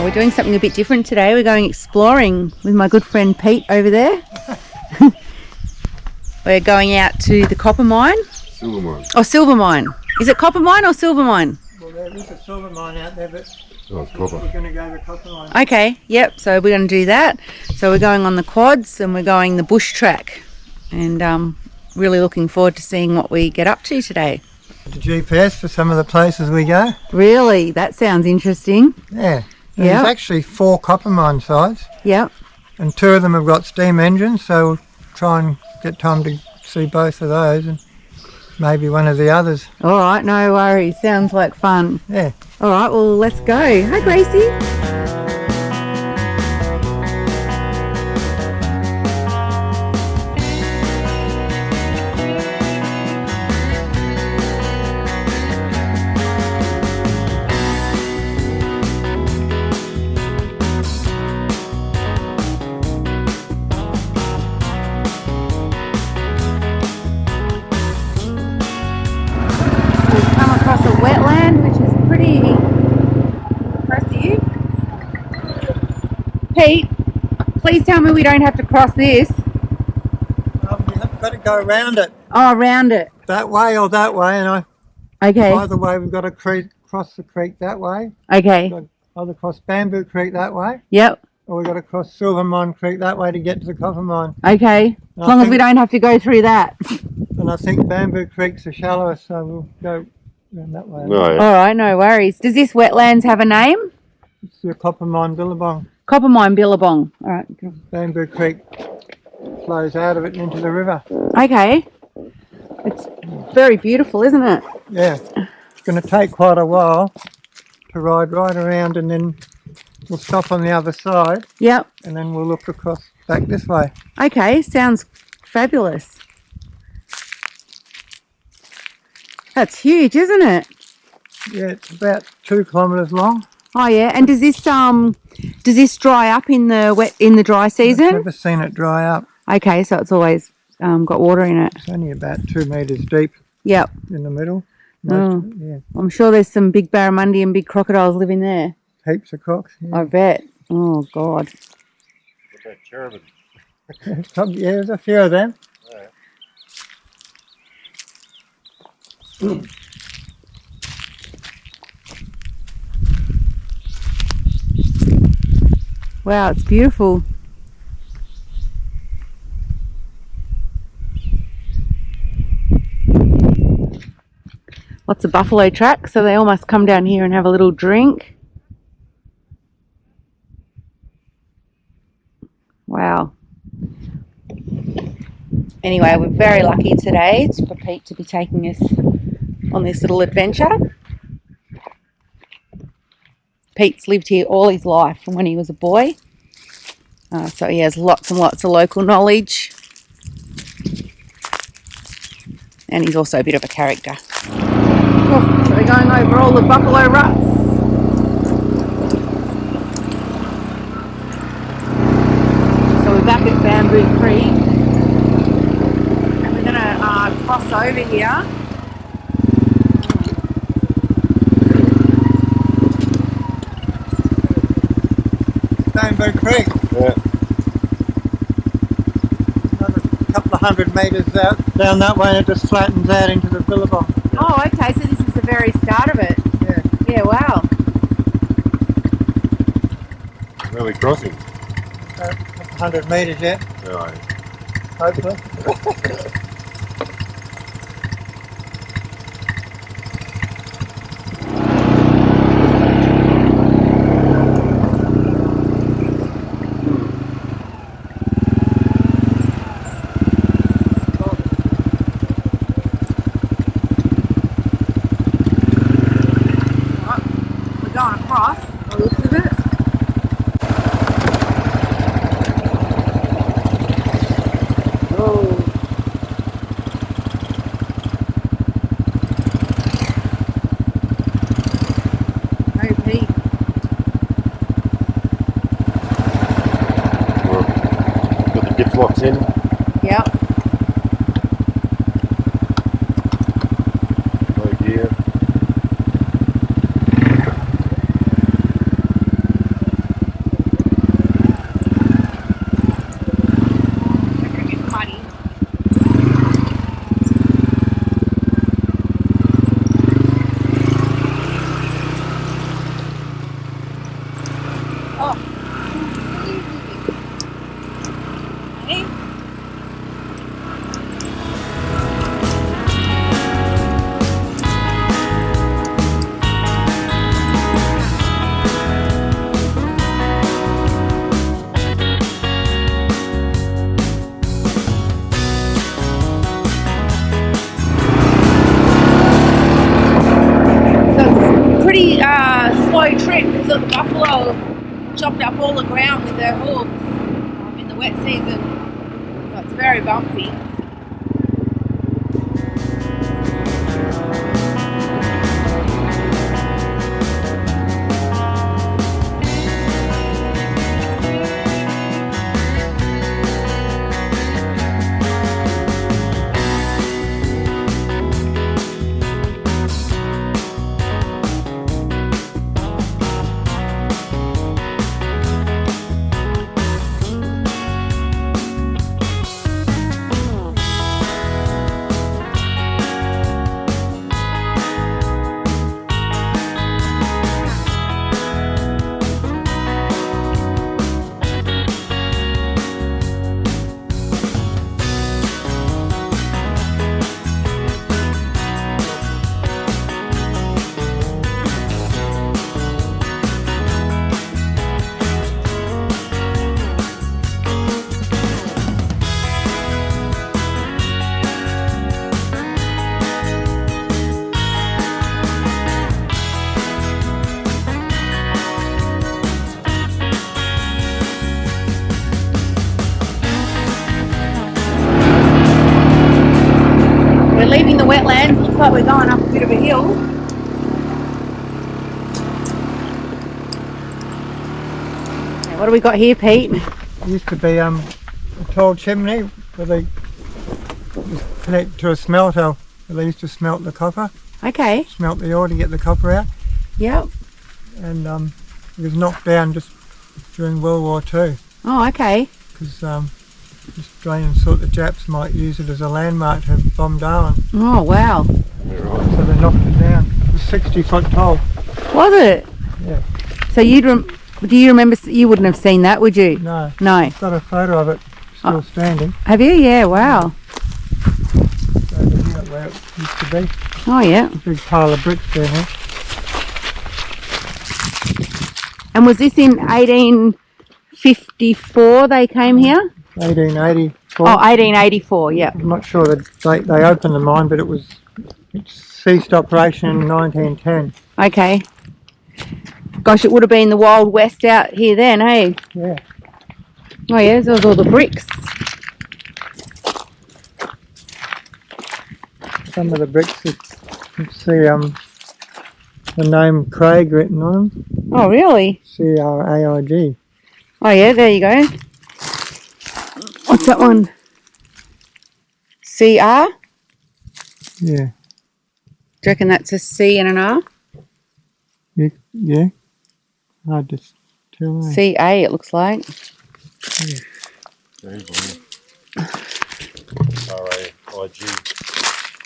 We're doing something a bit different today. We're going exploring with my good friend Pete over there. We're going out to the copper mine. Silver mine. Oh, silver mine. Is it copper mine or silver mine? Well, there is a silver mine out there, but it's copper. we're going to go to copper mine. Okay, yep, so we're going to do that. So we're going on the quads and we're going the bush track. And really looking forward to seeing what we get up to today. The GPS for some of the places we go. Really? That sounds interesting. Yeah. Yep. There's actually 4 copper mine sites, Yep. and 2 of them have got steam engines, so we'll try and get time to see both of those and maybe one of the others. All right, no worries. Sounds like fun. Yeah. All right, well, let's go. Hi, Gracie. Across a wetland, which is pretty impressive. Pete, please tell me we don't have to cross this. We have got to go around it. Oh, around it. That way or that way, and Okay. either way we've got to cross the creek that way. Okay. We've got either cross Bamboo Creek that way, Yep. or we've got to cross Silver Mine Creek that way to get to the copper mine. Okay. As long as we don't have to go through that. And I think Bamboo Creek's the shallowest, so we'll go around that way. No, All right, no worries. Does this wetlands have a name? It's the copper mine Billabong. Copper mine Billabong. All right. Bamboo Creek flows out of it and into the river. Okay. It's very beautiful, isn't it? Yeah. It's going to take quite a while to ride right around, and then we'll stop on the other side, Yep. and then we'll look across back this way. Okay, sounds fabulous. That's huge, isn't it? Yeah, it's about 2 kilometres long. Oh yeah, and does this dry up in the dry I've season? never seen it dry up. Okay, so it's always got water in it. It's only about 2 metres deep Yep. in the middle. Oh. Yeah, I'm sure there's some big barramundi and big crocodiles living there. heaps of cocks. Yeah. I bet. Oh God. What about cherubim? Yeah, there's a few of them. Wow, it's beautiful. Lots of buffalo tracks, so they all must come down here and have a little drink. Wow. Anyway, we're very lucky today for Pete to be taking us on this little adventure. Pete's lived here all his life from when he was a boy, so he has lots and lots of local knowledge, and he's also a bit of a character. Oh, so we're going over all the buffalo ruts. So we're back at Bamboo Creek, and we're going to cross over here. Bamboo Creek. Yeah. Another couple of 100 metres out down that way, and it just flattens out into the Billabong. Oh, okay, so this is the very start of it. Yeah. Yeah, wow. Where are we crossing? 100 metres yet, No. hopefully. We're going across. by the looks of it. Oh. No peat. Got the dip locks in. Yep. Low gear. Muddy. Oh. Hey. Pretty slow trip because the buffalo chopped up all the ground with their hooves in the wet season. So it's very bumpy. We're leaving the wetlands. Looks like we're going up a bit of a hill. Okay, what do we got here, Pete? It used to be a tall chimney where they connect to a smelter where they used to smelt the copper, Okay. smelt the ore to get the copper out, Yep. and it was knocked down just during World War II Oh, okay. because Australians thought the Japs might use it as a landmark to bomb Darwin, Oh, wow. so they knocked it down. It was 60 foot tall. Was it? Yeah. So do you remember? You wouldn't have seen that, would you? No, No. I've got a photo of it still Oh. standing. Have you? Yeah. Wow. Over here where it used to be. Oh, yeah. Big pile of bricks down here. And was this in 1854 they came here? 1884. Oh, 1884, yeah. I'm not sure the date they opened the mine, but it ceased operation in 1910. Okay. Gosh, it would have been the Wild West out here then, hey? Yeah. Oh, yeah, there was all the bricks. Some of the bricks, you can see the name Craig written on them. Oh, really? C-R-A-I-G. Oh, yeah, there you go. What's that one? CR? Yeah. Do you reckon that's a C and an R? Yeah. Hard to tell. Eh? CA, it looks like. R-A-I-G.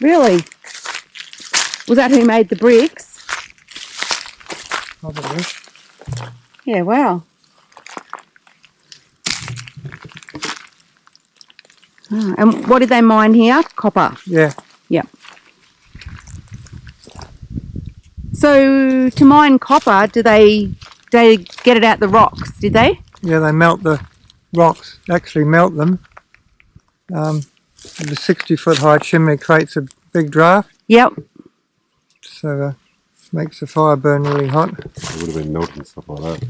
Really? Was that who made the bricks? Probably. Yeah, wow. Oh, and what did they mine here? Copper. Yeah. Yep. So to mine copper, do they get it out the rocks? Did they? Yeah, they melt the rocks. Actually, melt them. The 60-foot high chimney creates a big draft. Yep. So makes the fire burn really hot. It would have been melting stuff like that.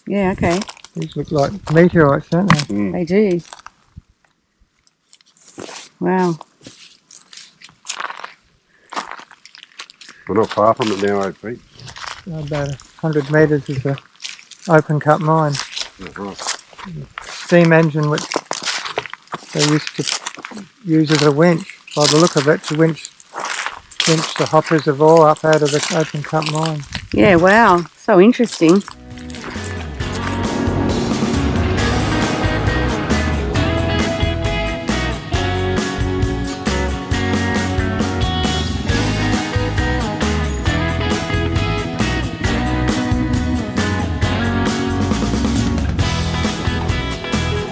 Yeah, okay. These look like meteorites, don't they? Mm. They do. Wow. We're not far from it now, 8 feet. About 100 metres is the open cut mine. Right. Steam engine which they used to use as a winch. By the look of it, to winch the hoppers of ore up out of the open cut mine. Yeah, wow. So interesting.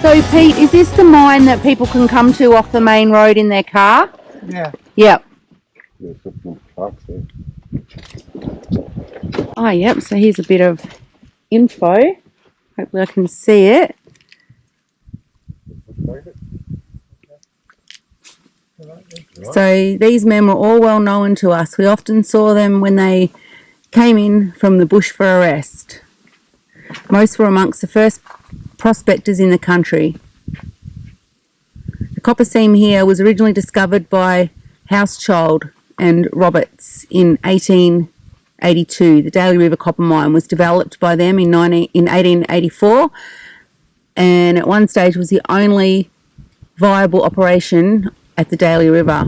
So Pete, is this the mine that people can come to off the main road in their car? Yeah. Yep. There's some trucks there. Oh, yep. So here's a bit of info. Hopefully I can see it. So these men were all well known to us. We often saw them when they came in from the bush for a rest. Most were amongst the first prospectors in the country. The copper seam here was originally discovered by Housechild and Roberts in 1882. The Daly River copper mine was developed by them in 1884, and at one stage was the only viable operation at the Daly River.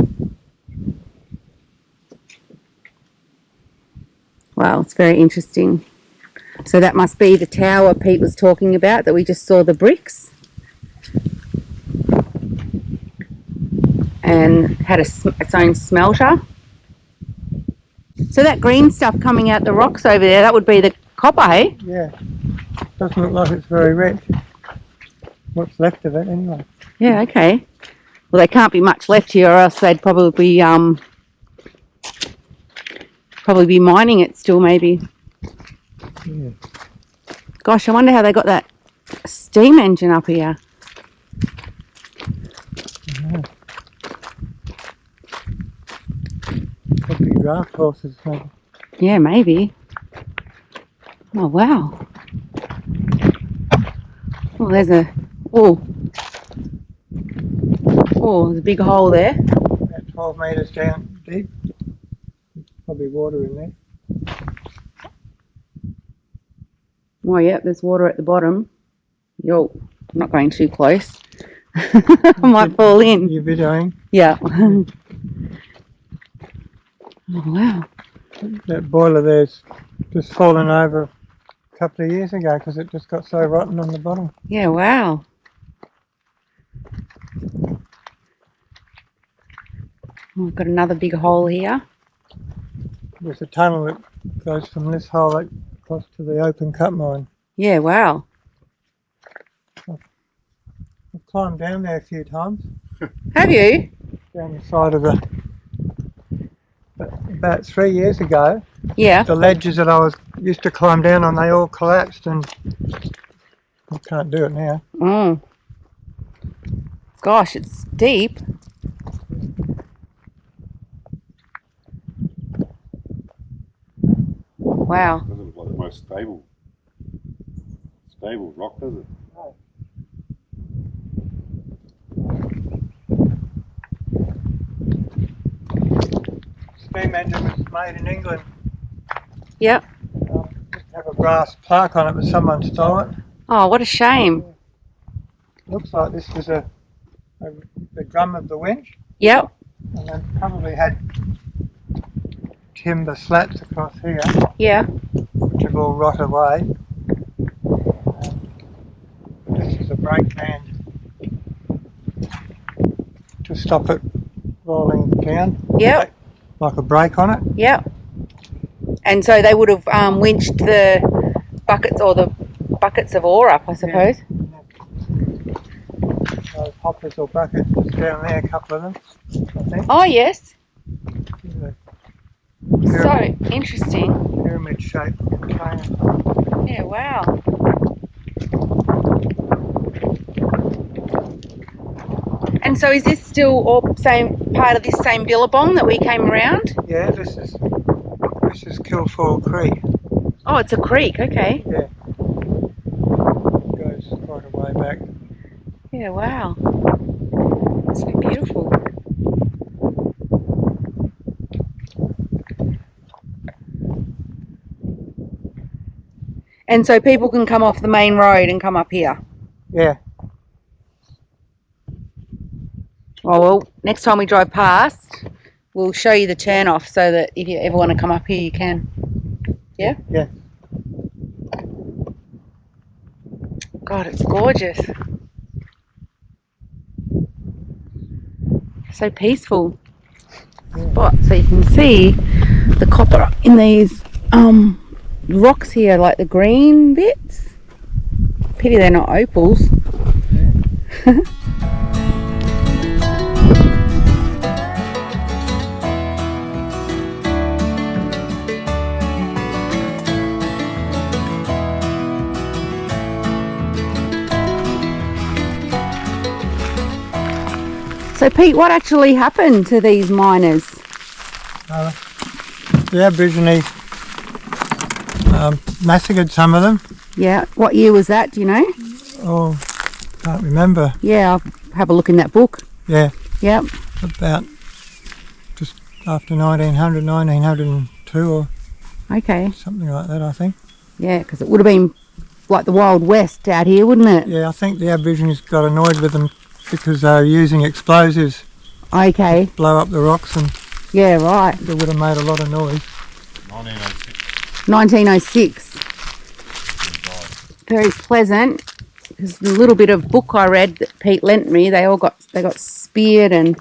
Wow, it's very interesting. So that must be the tower Pete was talking about that we just saw the bricks. And had its own smelter. So that green stuff coming out the rocks over there, that would be the copper, hey? Yeah. Doesn't look like it's very rich. What's left of it anyway. Yeah, okay. Well, there can't be much left here, or else they'd probably be mining it still, maybe. Yeah. Gosh, I wonder how they got that steam engine up here. Yeah. Could be draft horses, maybe. Yeah, maybe. Oh, wow. Oh, there's a... Oh. Oh, there's a big hole there. About 12 metres down deep. Probably water in there. Oh, yeah, there's water at the bottom. Yo, I'm not going too close. I might fall in. You're videoing. Yeah. Oh, wow. That boiler there's just fallen over a couple of years ago because it just got so rotten on the bottom. Yeah, wow. Oh, we've got another big hole here. There's a tunnel that goes from this hole across to the open cut mine. Yeah, wow. I've climbed down there a few times. Have you? Down the side of the... About 3 years ago, Yeah. the ledges that I used to climb down on, they all collapsed and I can't do it now. Mm. Gosh, it's deep. Wow. Doesn't look like the most stable rock, does it? Steam engine was made in England. Yep. Just have a brass plaque on it, but someone stole it. Oh, what a shame. Looks like this was the drum of the winch, Yep. and then probably had timber slats across here, Yeah. which have all rot away. This is a brake band to stop it rolling down. Yep. Like a brake on it. Yep. And so they would have winched the buckets or the buckets of ore up, I suppose. Those hoppers or buckets just down there, a couple of them, I think. Oh, yes. Yeah. So interesting. Pyramid shaped container. Yeah, wow. And so is this still all same part of this same billabong that we came around? Yeah, this is is Kilfall Creek. Oh, it's a creek. Okay. Yeah. Goes quite a way back. Yeah. Wow. So beautiful. And so people can come off the main road and come up here. Yeah. Oh, well, next time we drive past, we'll show you the turn off so that if you ever want to come up here, you can. Yeah? Yeah. God, it's gorgeous. So peaceful spot. So you can see the copper in these rocks here, like the green bits. Pity they're not opals. So Pete, what actually happened to these miners? The Aborigine massacred some of them. Yeah, what year was that, do you know? Oh, can't remember. Yeah, I'll have a look in that book. Yeah, Yep. about just after 1900, 1902 or Okay. something like that, I think. Yeah, because it would have been like the Wild West out here, wouldn't it? Yeah, I think the Aborigines got annoyed with them because they were using explosives Okay. to blow up the rocks, and Yeah, right. it would have made a lot of noise. 1906. Very pleasant. There's a little bit of book I read that Pete lent me. They got speared and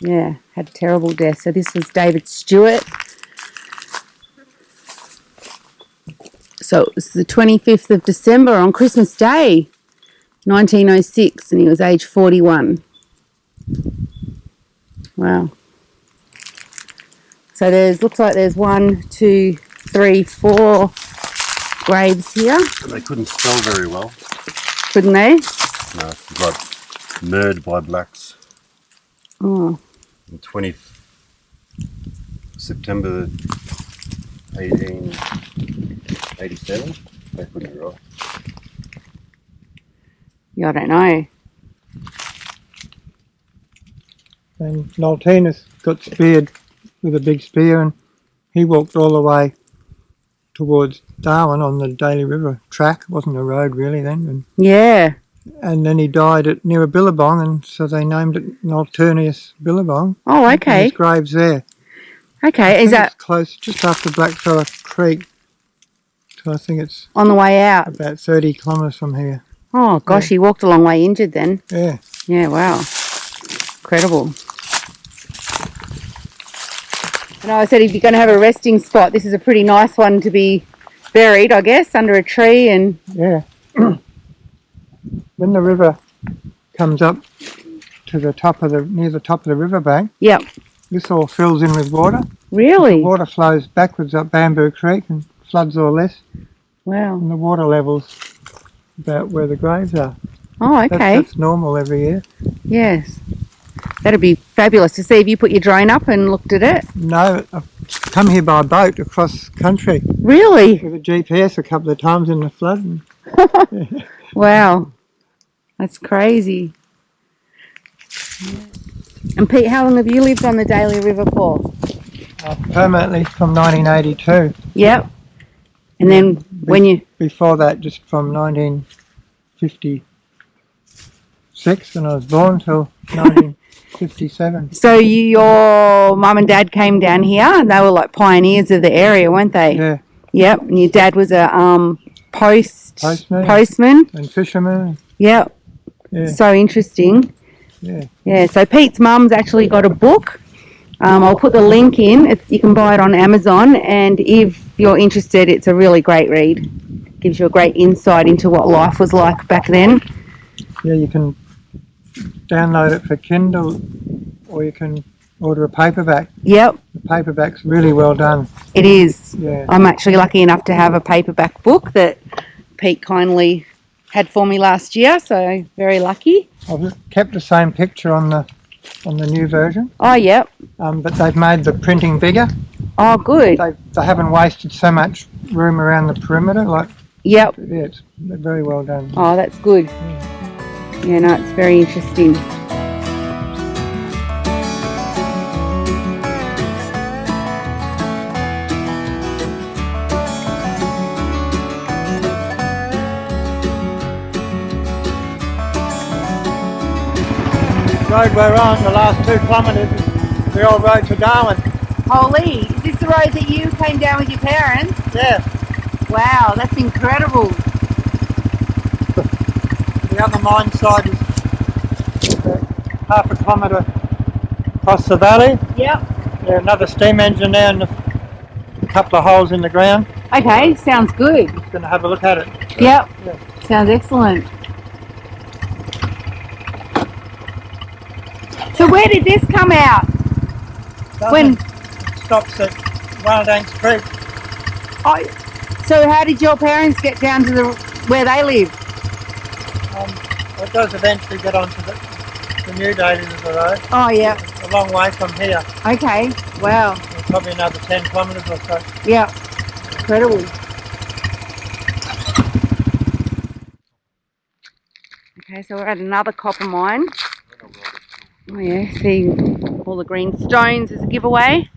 yeah, had terrible death. So this was David Stewart. So it was the 25th of December on Christmas Day, 1906, and he was age 41. Wow. So looks like there's 1, 2, 3, 4 graves here. And they couldn't spell very well. Couldn't they? No, got murdered by blacks. Oh, On 20 September 1887. They couldn't write. yeah, I don't know. And Noltenus got speared with a big spear, and he walked all the way towards Darwin on the Daly River track. It wasn't a road really then. Yeah. And then he died near a billabong, and so they named it Nolturnus Billabong. Oh, And okay. his grave's there. Okay, is that It's close, just after Blackfella Creek. So I think it's on the way out? about 30 kilometres from here. Oh, gosh, Yeah. he walked a long way injured then. Yeah. Yeah, wow. Incredible. And I said if you're going to have a resting spot, this is a pretty nice one to be buried, I guess, under a tree. And Yeah. When the river comes up to the top of near the top of the riverbank, yep. this all fills in with water. Really? Water flows backwards up Bamboo Creek and floods all this, Wow. and the water level's about where the graves are. Oh, okay. That's normal every year. Yes. That'd be fabulous to see if you put your drone up and looked at it. No, I've come here by boat across country Really? with a GPS a couple of times in the flood. Wow. That's crazy. And Pete, how long have you lived on the Daly River for? Permanently from 1982. Yep. And then when you... Before that, just from 1956, when I was born, till 1957. So your mum and dad came down here and they were like pioneers of the area, weren't they? Yeah, Yep. And your dad was a postman. and fishermen. Yep. Yeah, So interesting. yeah. Yeah, so Pete's mum's actually got a book. I'll put the link in. You can buy it on Amazon, and if you're interested, it's a really great read. Gives you a great insight into what life was like back then. Yeah, you can download it for Kindle, or you can order a paperback. Yep, The paperback's really well done. it is. Yeah, I'm actually lucky enough to have a paperback book that Pete kindly had for me last year, so very lucky. I've kept the same picture on the new version, Oh, yep. but they've made the printing bigger. Oh, good. They haven't wasted so much room around the perimeter. Like, Yep. yeah, it's very well done. Oh, that's good. Yeah, no, it's very interesting. The road we're on, the last 2 kilometres, is the old road to Darwin. Holy, is this the road that you came down with your parents? Yeah. Wow, that's incredible. The other mine side is half a kilometre across the valley. Yep. Yeah, another steam engine there and a couple of holes in the ground. Okay, sounds good. Just going to have a look at it. Yep. Yeah. Sounds excellent. So where did this come out? When? Stops at Wild Anks Creek. Oh, so how did your parents get down to where they live? It does eventually get onto the new Daly River Road. Oh yeah. A long way from here. Okay. Wow. Probably another 10 kilometres or so. Yeah. Incredible. Okay, so we're at another copper mine. Oh yeah, see all the green stones as a giveaway.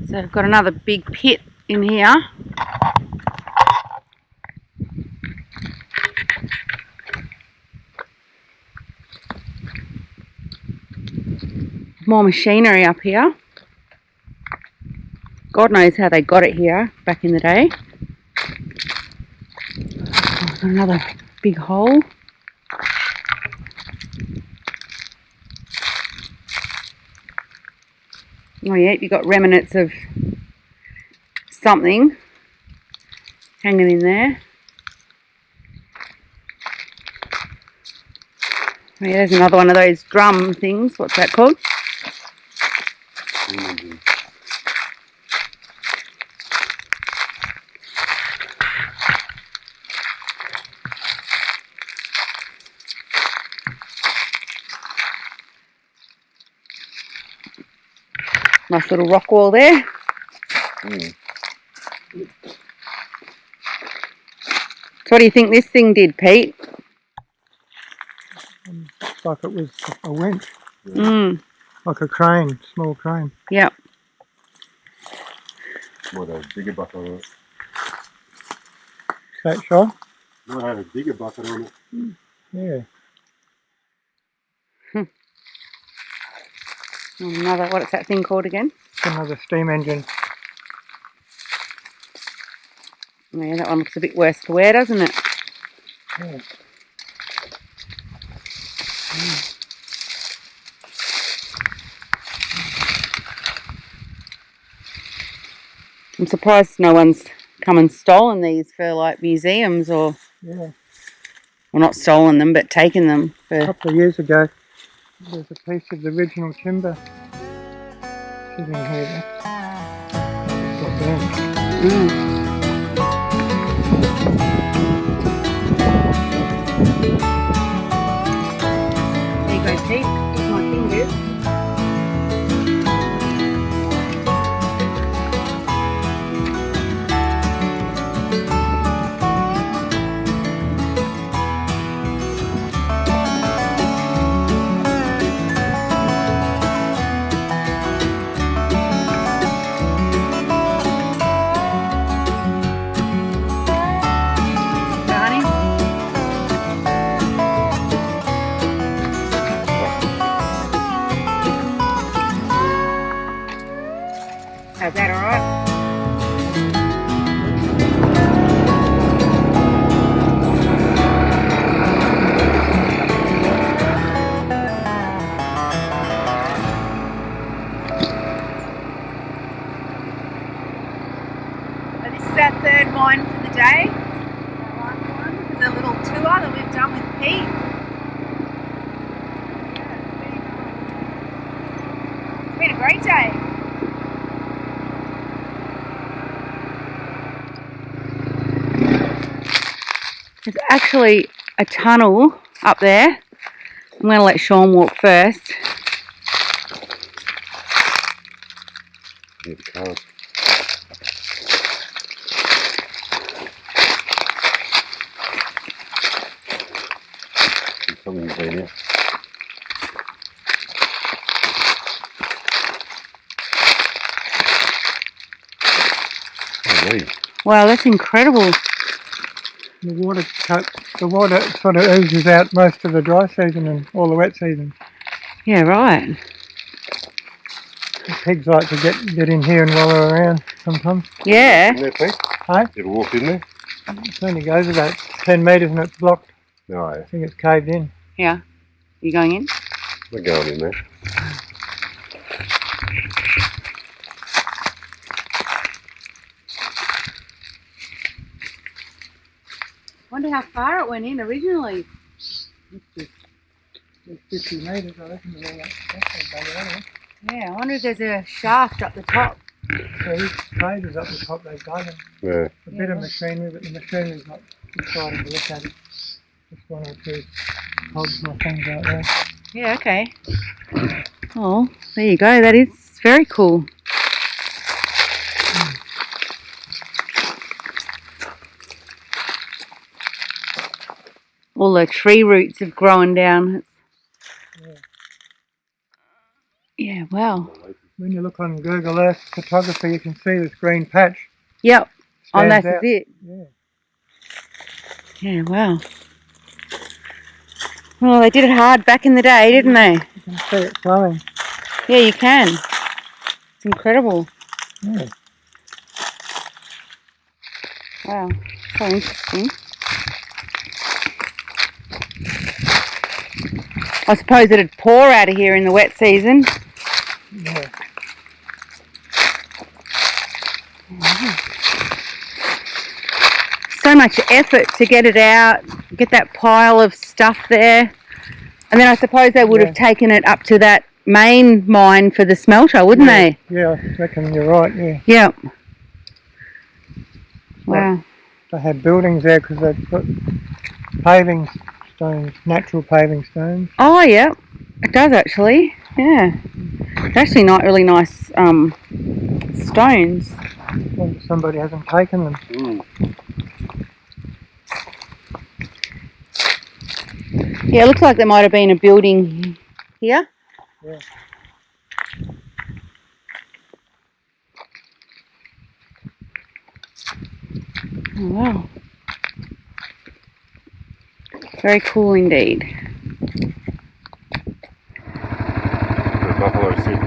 So I've got another big pit in here. More machinery up here. God knows how they got it here back in the day. Oh, another big hole. Oh yeah, you've got remnants of something hanging in there. Oh yeah, there's another one of those drum things. What's that called? Nice little rock wall there. Mm. So what do you think this thing did, Pete? Looks like it was a winch. Mm. Like a crane, small crane. Yep. Might have a digger bucket on it. Is that sure? Might have a digger bucket on it. Yeah. Another, what is that thing called again? Another steam engine. Yeah, that one looks a bit worse for wear, doesn't it? Yeah. I'm surprised no one's come and stolen these for like museums or, Yeah. well, not stolen them, but taken them A for. couple of years ago, there's a piece of the original timber sitting here. Got burnt. Mm. There you go, Pete. With my fingers. Is that alright? So this is our third mine for the day. Our last one. This is a little tour that we've done with Pete. Yeah, it's been a great day. There's actually a tunnel up there. I'm going to let Sean walk first. Yeah, the cars. Something's been here. Oh, gee. Wow, that's incredible. The water sort of oozes out most of the dry season and all the wet season. Yeah, right. The pigs like to get in here and wallow around sometimes. Yeah. In there, Pete? Hey? You ever walked in there? It only goes about 10 metres and it's blocked. No, I think it's caved in. Yeah. You going in? we're going in there. Wonder how far it went in originally. It's 50 metres, I reckon. Yeah, I wonder if there's a shaft up the top. So these craters up the top, they've dug them. Yeah. A bit of machinery, but the machinery's not exciting to look at it. Just one or two cogs and things out there. Yeah, okay. Oh, there you go. That is very cool. All the tree roots have grown down. Yeah, wow. When you look on Google Earth photography, you can see this green patch. Yep. Oh, Stands that's out. it. Yeah. Yeah, wow. Well, they did it hard back in the day, didn't they? You can see it flowing. Yeah, you can. It's incredible. Yeah. Wow. So interesting. I suppose it'd pour out of here in the wet season. Yeah. So much effort to get it out, get that pile of stuff there. And then I suppose they would have taken it up to that main mine for the smelter, wouldn't they? Yeah, I reckon you're right, yeah. Yep. Wow. They had buildings there because they put paving stones, natural paving stones. Oh, yeah. It does actually. Yeah. It's actually not really nice stones. Well, somebody hasn't taken them. Yeah, it looks like there might have been a building here. Yeah. Oh, wow. Very cool indeed. The buffalo sit.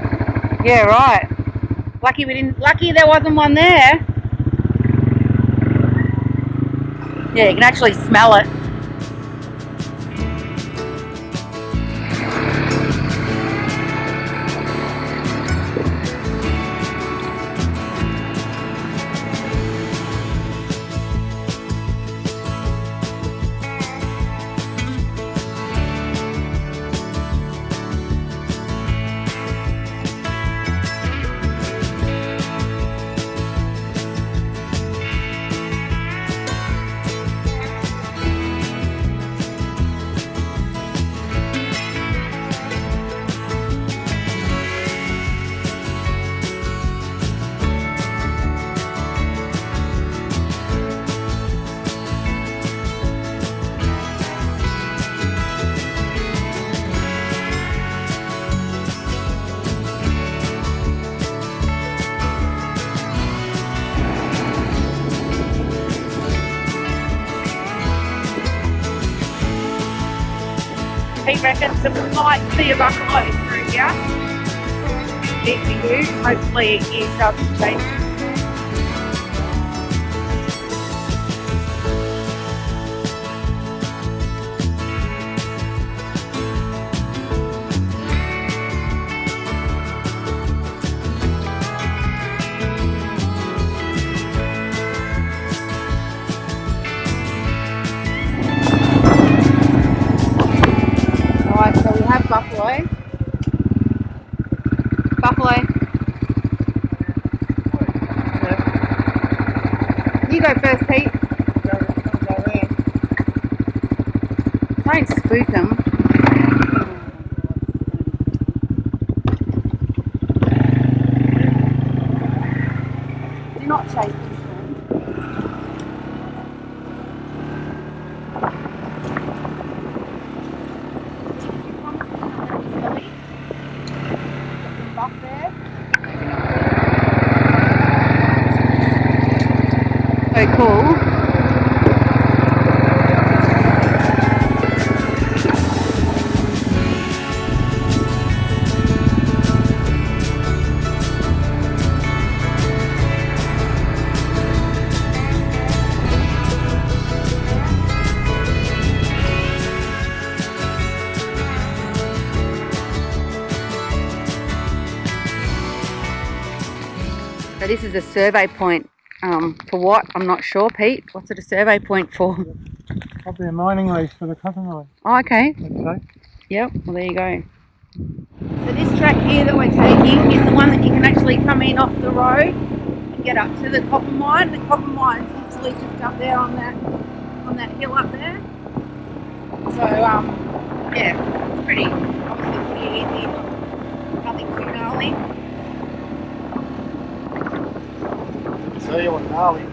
Yeah, right. Lucky there wasn't one there. Yeah, you can actually smell it. He reckons that we might see a buffalo through here. If we do, hopefully it doesn't change. Alright, so we have buffalo. Buffalo. You go first, Pete. Don't spook them. Do not chase them. cool. So this is a survey point for what? I'm not sure, Pete. What's it a survey point for? Probably a mining lease for the copper mine, Oh, okay. I'd say. Yep, well there you go. So this track here that we're taking is the one that you can actually come in off the road and get up to the copper mine. The copper mine's literally just up there on that hill up there. So yeah, it's pretty obviously pretty easy, nothing too gnarly. So you want gnarly?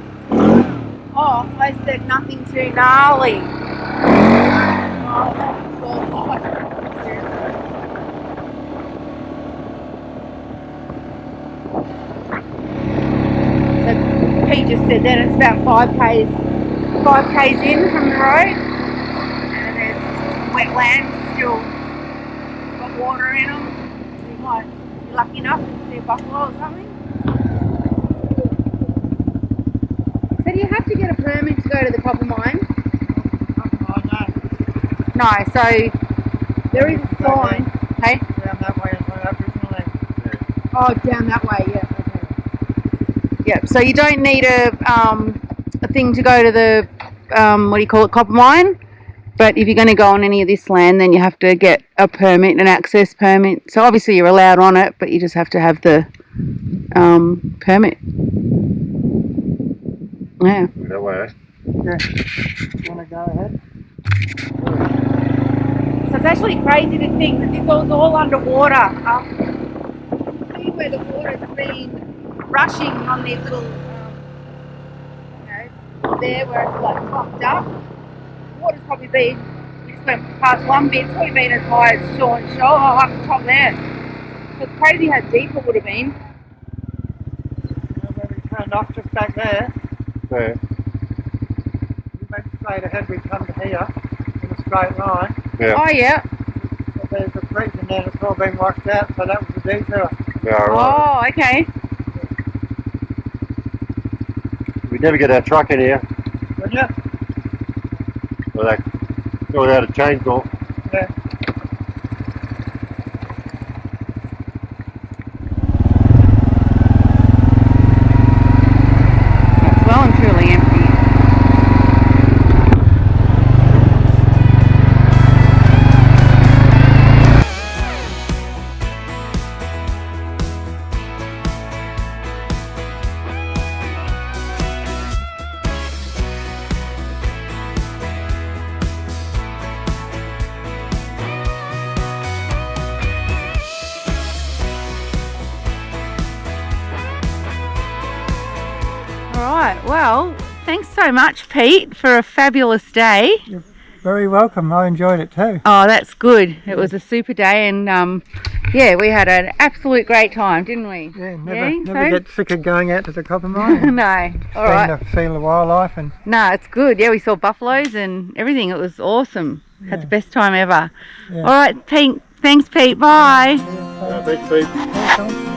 Oh, I said nothing too gnarly. Oh, God. So Pete just said that it's about 5k's in from the road, and there's wetlands still got water in them. So you might be lucky enough to see a buffalo or something. So do you have to get a permit to go to the copper mine? No, so there is a sign. Hey? Down that way is where originally. Oh, down that way, yeah. Okay. Yep, so you don't need a thing to go to the, what do you call it, copper mine. But if you're going to go on any of this land, then you have to get a permit, an access permit. So obviously you're allowed on it, but you just have to have the permit. Yeah. That way, Yeah. You want to go ahead? So it's actually crazy to think that this was all underwater. You can see where the water's been rushing on these little, there where it's like topped up. The water's probably been, we just went past one bit, it's probably been as high as Sean's shoulder up the top there. So it's crazy how deep it would have been. Where we turned off just back there. there. We went straight ahead, we come to here in a straight line. Yeah. Oh, yeah. But there's a creek and then it's all been washed out, so that was the detour. Yeah, right. Oh, okay. We never get our truck in here Wouldn't you? without a chainsaw. Yeah. It's well and truly empty. Alright, well, thanks so much, Pete, for a fabulous day. Very welcome, I enjoyed it too. Oh, that's good. It was a super day and yeah, we had an absolute great time, didn't we? Yeah, Yeah, never so- get sick of going out to the copper mine. No, alright. Seeing to feel the wildlife and No, it's good. Yeah, we saw buffaloes and everything. It was awesome. Had the best time ever. Yeah. Alright, Pete. Thanks, Pete. Bye. Thanks, Pete. welcome.